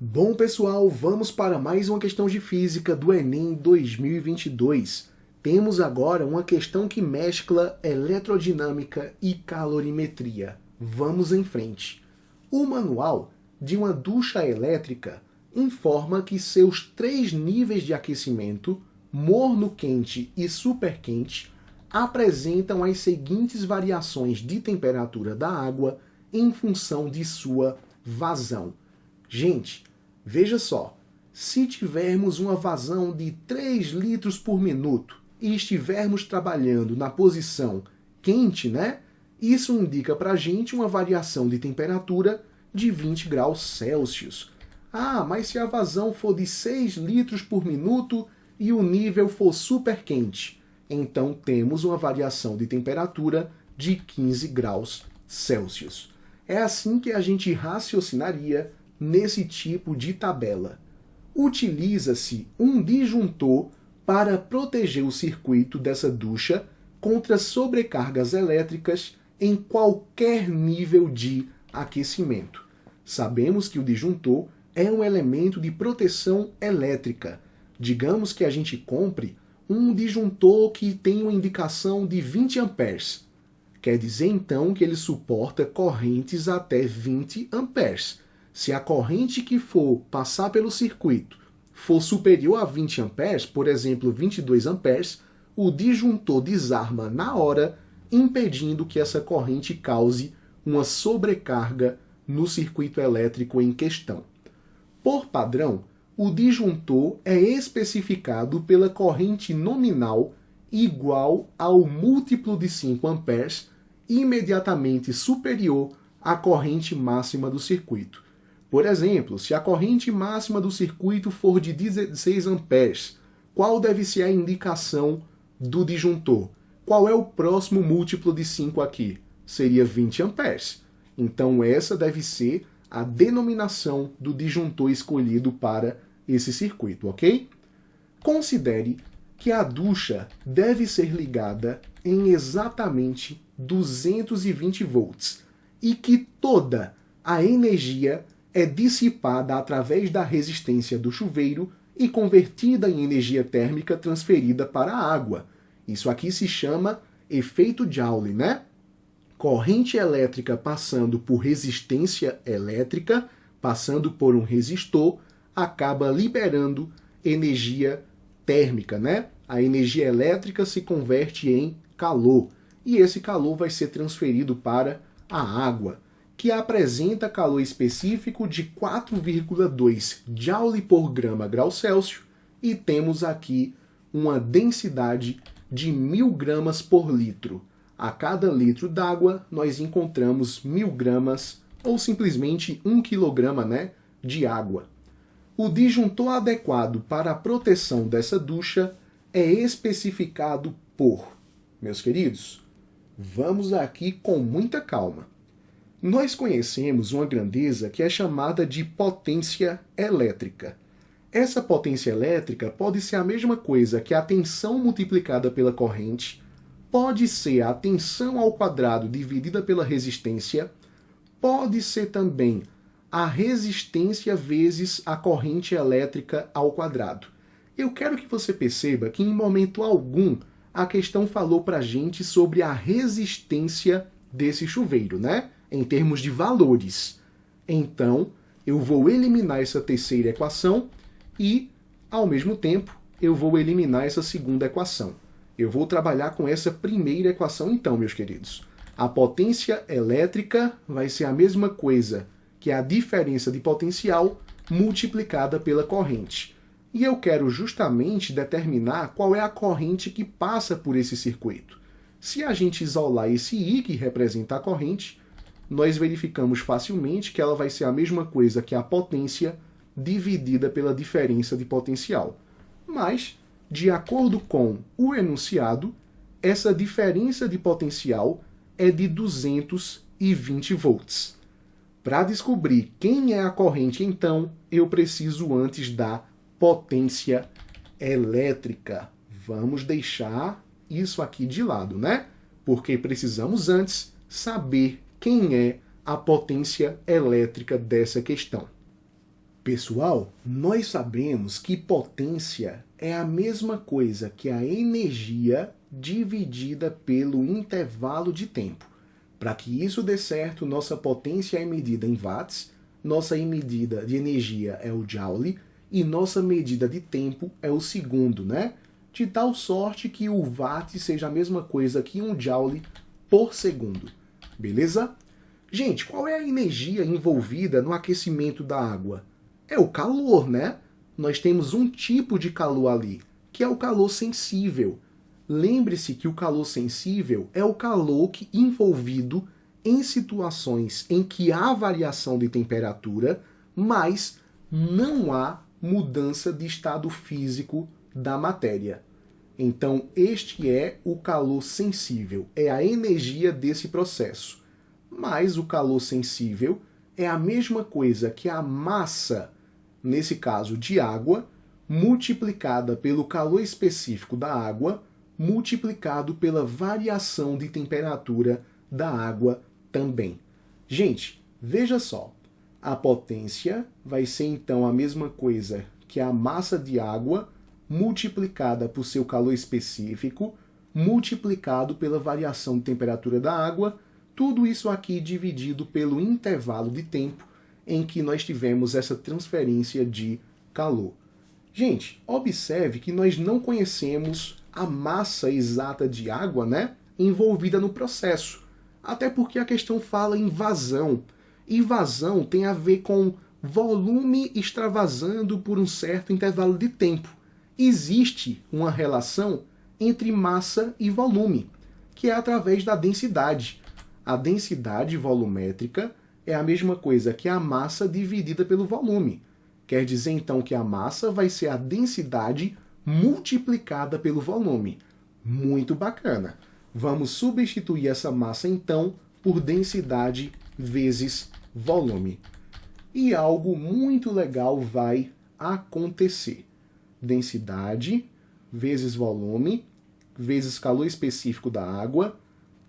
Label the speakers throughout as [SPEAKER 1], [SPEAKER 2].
[SPEAKER 1] Bom, pessoal, vamos para mais uma questão de física do Enem 2022. Temos agora uma questão que mescla eletrodinâmica e calorimetria. Vamos em frente. O manual de uma ducha elétrica informa que seus 3 níveis de aquecimento, morno quente e superquente, apresentam as seguintes variações de temperatura da água em função de sua vazão. Gente, veja só, se tivermos uma vazão de 3 litros por minuto e estivermos trabalhando na posição quente, né? Isso indica para a gente uma variação de temperatura de 20 graus Celsius. Ah, mas se a vazão for de 6 litros por minuto e o nível for super quente, então temos uma variação de temperatura de 15 graus Celsius. É assim que a gente raciocinaria nesse tipo de tabela. Utiliza-se um disjuntor para proteger o circuito dessa ducha contra sobrecargas elétricas em qualquer nível de aquecimento. Sabemos que o disjuntor é um elemento de proteção elétrica. Digamos que a gente compre um disjuntor que tem uma indicação de 20 amperes. Quer dizer então que ele suporta correntes até 20 amperes. Se a corrente que for passar pelo circuito for superior a 20 amperes, por exemplo, 22 amperes, o disjuntor desarma na hora, impedindo que essa corrente cause uma sobrecarga no circuito elétrico em questão. Por padrão, o disjuntor é especificado pela corrente nominal igual ao múltiplo de 5 amperes, imediatamente superior à corrente máxima do circuito. Por exemplo, se a corrente máxima do circuito for de 16 amperes, qual deve ser a indicação do disjuntor? Qual é o próximo múltiplo de 5 aqui? Seria 20 amperes. Então essa deve ser a denominação do disjuntor escolhido para esse circuito, ok? Considere que a ducha deve ser ligada em exatamente 220 volts e que toda a energia é dissipada através da resistência do chuveiro e convertida em energia térmica transferida para a água. Isso aqui se chama efeito Joule, né? Corrente elétrica passando por resistência elétrica, passando por um resistor, acaba liberando energia térmica, né? A energia elétrica se converte em calor e esse calor vai ser transferido para a água, que apresenta calor específico de 4,2 Joule por grama grau Celsius e temos aqui uma densidade de 1000 gramas por litro. A cada litro d'água nós encontramos 1000 gramas ou simplesmente 1 quilograma, né, de água. O disjuntor adequado para a proteção dessa ducha é especificado por, meus queridos, vamos aqui com muita calma. Nós conhecemos uma grandeza que é chamada de potência elétrica. Essa potência elétrica pode ser a mesma coisa que a tensão multiplicada pela corrente, pode ser a tensão ao quadrado dividida pela resistência, pode ser também a resistência vezes a corrente elétrica ao quadrado. Eu quero que você perceba que em momento algum a questão falou para a gente sobre a resistência desse chuveiro, né? Em termos de valores. Então, eu vou eliminar essa terceira equação e, ao mesmo tempo, eu vou eliminar essa segunda equação. Eu vou trabalhar com essa primeira equação então, meus queridos. A potência elétrica vai ser a mesma coisa que a diferença de potencial multiplicada pela corrente. E eu quero justamente determinar qual é a corrente que passa por esse circuito. Se a gente isolar esse I que representa a corrente, nós verificamos facilmente que ela vai ser a mesma coisa que a potência dividida pela diferença de potencial. Mas, de acordo com o enunciado, essa diferença de potencial é de 220 volts. Para descobrir quem é a corrente, então, eu preciso antes da potência elétrica. Vamos deixar isso aqui de lado, né? Porque precisamos antes saber quem é a potência elétrica dessa questão. Pessoal, nós sabemos que potência é a mesma coisa que a energia dividida pelo intervalo de tempo. Para que isso dê certo, nossa potência é medida em watts, nossa medida de energia é o joule e nossa medida de tempo é o segundo, né? De tal sorte que o watt seja a mesma coisa que um joule por segundo. Beleza? Gente, qual é a energia envolvida no aquecimento da água? É o calor, né? Nós temos um tipo de calor ali, que é o calor sensível. Lembre-se que o calor sensível é o calor envolvido em situações em que há variação de temperatura, mas não há mudança de estado físico da matéria. Então, este é o calor sensível, é a energia desse processo. Mas o calor sensível é a mesma coisa que a massa, nesse caso de água, multiplicada pelo calor específico da água, multiplicado pela variação de temperatura da água também. Gente, veja só, a potência vai ser então a mesma coisa que a massa de água multiplicada por seu calor específico, multiplicado pela variação de temperatura da água, tudo isso aqui dividido pelo intervalo de tempo em que nós tivemos essa transferência de calor. Gente, observe que nós não conhecemos a massa exata de água, né, envolvida no processo. Até porque a questão fala em vazão. E vazão tem a ver com volume extravasando por um certo intervalo de tempo. Existe uma relação entre massa e volume, que é através da densidade. A densidade volumétrica é a mesma coisa que a massa dividida pelo volume. Quer dizer, então, que a massa vai ser a densidade multiplicada pelo volume. Muito bacana. Vamos substituir essa massa, então, por densidade vezes volume. E algo muito legal vai acontecer. Densidade vezes volume, vezes calor específico da água,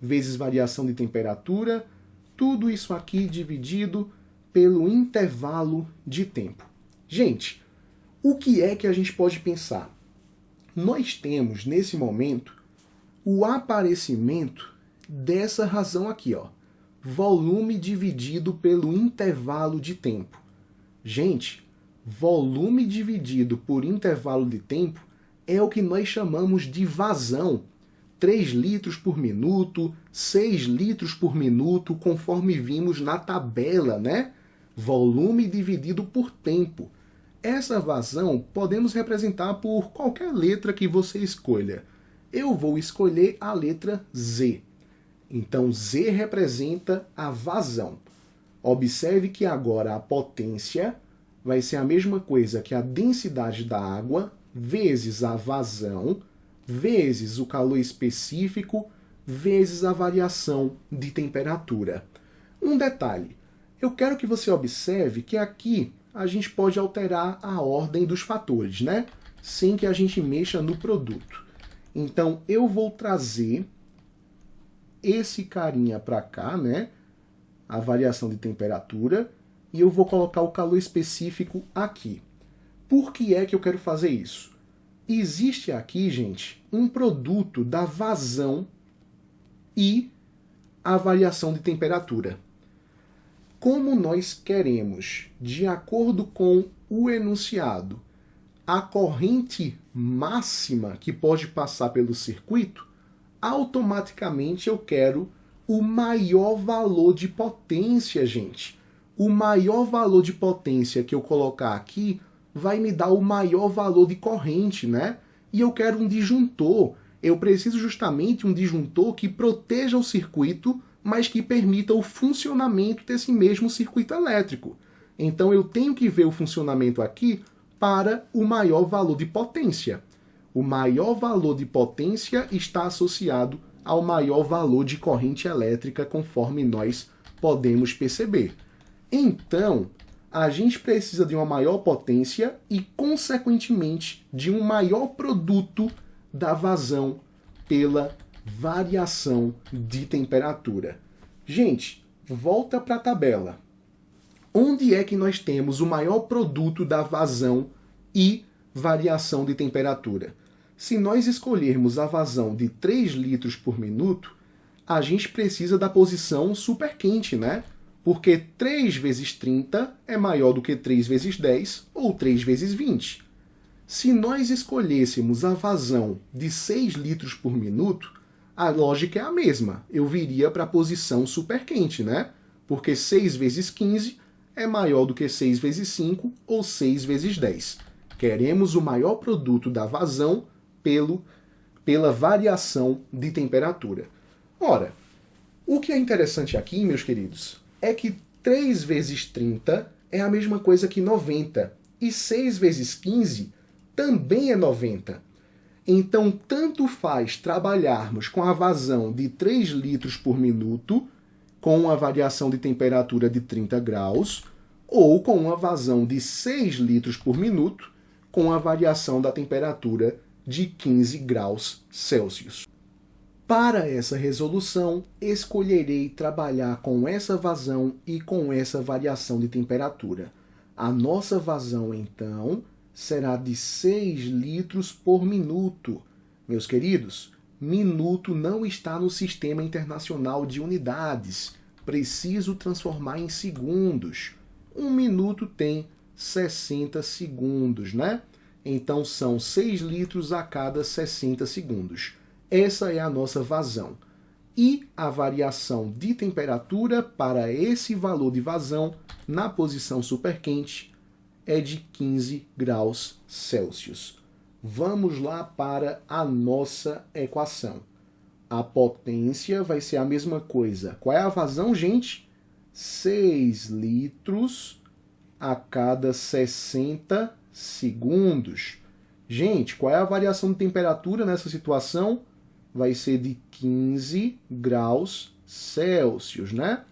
[SPEAKER 1] vezes variação de temperatura, tudo isso aqui dividido pelo intervalo de tempo. Gente, o que é que a gente pode pensar? Nós temos, nesse momento, o aparecimento dessa razão aqui, ó. Volume dividido pelo intervalo de tempo. Gente, volume dividido por intervalo de tempo é o que nós chamamos de vazão. 3 litros por minuto, 6 litros por minuto, conforme vimos na tabela, né? Volume dividido por tempo. Essa vazão podemos representar por qualquer letra que você escolha. Eu vou escolher a letra Z. Então, Z representa a vazão. Observe que agora a potência vai ser a mesma coisa que a densidade da água vezes a vazão, vezes o calor específico, vezes a variação de temperatura. Um detalhe, eu quero que você observe que aqui a gente pode alterar a ordem dos fatores, né? Sem que a gente mexa no produto. Então, eu vou trazer esse carinha para cá, né? A variação de temperatura, e eu vou colocar o calor específico aqui. Por que é que eu quero fazer isso? Existe aqui, gente, um produto da vazão e a variação de temperatura. Como nós queremos, de acordo com o enunciado, a corrente máxima que pode passar pelo circuito, automaticamente eu quero o maior valor de potência, gente. O maior valor de potência que eu colocar aqui vai me dar o maior valor de corrente, né? E eu quero um disjuntor. Eu preciso justamente um disjuntor que proteja o circuito, mas que permita o funcionamento desse mesmo circuito elétrico. Então eu tenho que ver o funcionamento aqui para o maior valor de potência. O maior valor de potência está associado ao maior valor de corrente elétrica, conforme nós podemos perceber. Então, a gente precisa de uma maior potência e, consequentemente, de um maior produto da vazão pela variação de temperatura. Gente, volta para a tabela. Onde é que nós temos o maior produto da vazão e variação de temperatura? Se nós escolhermos a vazão de 3 litros por minuto, a gente precisa da posição super quente, né? Porque 3 vezes 30 é maior do que 3 vezes 10 ou 3 vezes 20. Se nós escolhêssemos a vazão de 6 litros por minuto, a lógica é a mesma. Eu viria para a posição super quente, né? Porque 6 vezes 15 é maior do que 6 vezes 5 ou 6 vezes 10. Queremos o maior produto da vazão pela variação de temperatura. Ora, o que é interessante aqui, meus queridos, é que 3 vezes 30 é a mesma coisa que 90. E 6 vezes 15 também é 90. Então, tanto faz trabalharmos com a vazão de 3 litros por minuto, com uma variação de temperatura de 30 graus, ou com uma vazão de 6 litros por minuto, com a variação da temperatura de 15 graus Celsius. Para essa resolução, escolherei trabalhar com essa vazão e com essa variação de temperatura. A nossa vazão, então, será de 6 litros por minuto. Meus queridos, minuto não está no Sistema Internacional de Unidades. Preciso transformar em segundos. 1 minuto tem 60 segundos, né? Então são 6 litros a cada 60 segundos. Essa é a nossa vazão. E a variação de temperatura para esse valor de vazão na posição superquente é de 15 graus Celsius. Vamos lá para a nossa equação. A potência vai ser a mesma coisa. Qual é a vazão, gente? 6 litros a cada 60 segundos. Gente, qual é a variação de temperatura nessa situação? Vai ser de 15 graus Celsius, né?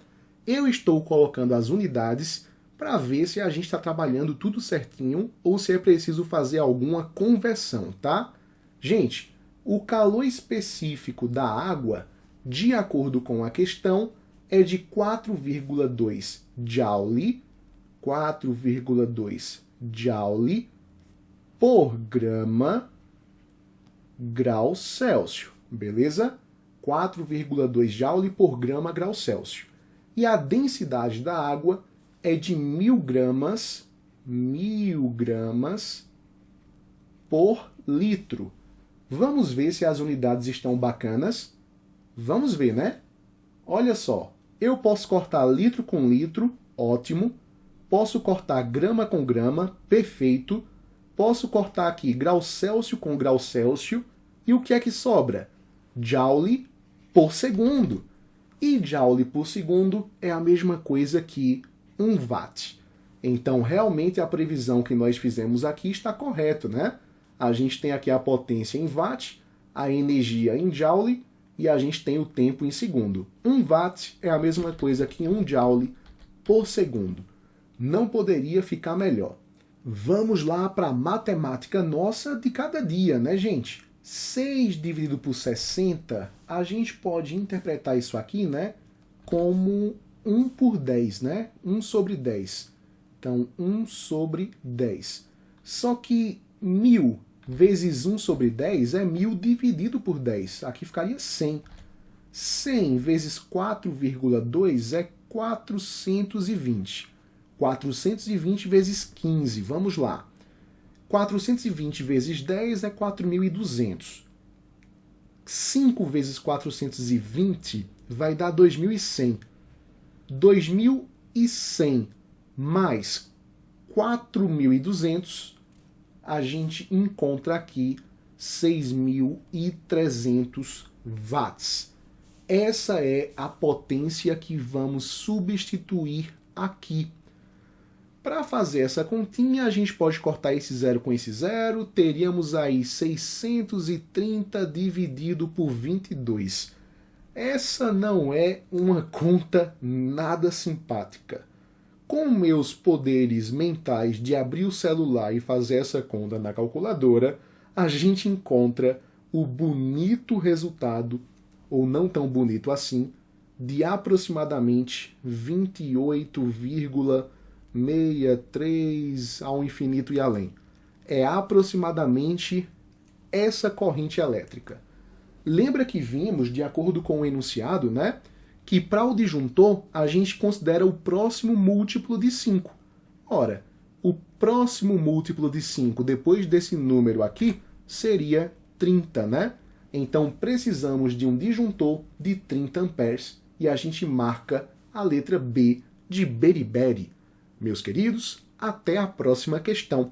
[SPEAKER 1] Eu estou colocando as unidades para ver se a gente está trabalhando tudo certinho ou se é preciso fazer alguma conversão, tá? Gente, o calor específico da água, de acordo com a questão, é de 4,2 Joule, 4,2 Joule por grau Celsius, beleza? 4,2 Joule por grau Celsius. E a densidade da água é de 1000 gramas por litro. Vamos ver se as unidades estão bacanas? Vamos ver, né? Olha só, eu posso cortar litro com litro, ótimo. Posso cortar grama com grama, perfeito. Posso cortar aqui grau Celsius com grau Celsius. E o que é que sobra? Joule por segundo. E Joule por segundo é a mesma coisa que 1 watt. Então, realmente, a previsão que nós fizemos aqui está correta, né? A gente tem aqui a potência em watt, a energia em Joule e a gente tem o tempo em segundo. 1 watt é a mesma coisa que 1 Joule por segundo. Não poderia ficar melhor. Vamos lá para a matemática nossa de cada dia, né, gente? 6 dividido por 60, a gente pode interpretar isso aqui, né, como 1 por 10, né? 1 sobre 10. Então, 1 sobre 10. Só que 1000 vezes 1 sobre 10 é 1000 dividido por 10. Aqui ficaria 100. 100 vezes 4,2 é 420. 420 vezes 15, vamos lá. 420 vezes 10 é 4.200. 5 vezes 420 vai dar 2.100. 2.100 mais 4.200, a gente encontra aqui 6.300 watts. Essa é a potência que vamos substituir aqui. Para fazer essa continha, a gente pode cortar esse zero com esse zero. Teríamos aí 630 dividido por 22. Essa não é uma conta nada simpática. Com meus poderes mentais de abrir o celular e fazer essa conta na calculadora, a gente encontra o bonito resultado, ou não tão bonito assim, de aproximadamente 28,9 meia, 3 ao infinito e além. É aproximadamente essa corrente elétrica. Lembra que vimos, de acordo com o enunciado, né, que para o disjuntor a gente considera o próximo múltiplo de 5. Ora, o próximo múltiplo de 5 depois desse número aqui seria 30, né? Então precisamos de um disjuntor de 30 amperes e a gente marca a letra B de beriberi. Meus queridos, até a próxima questão.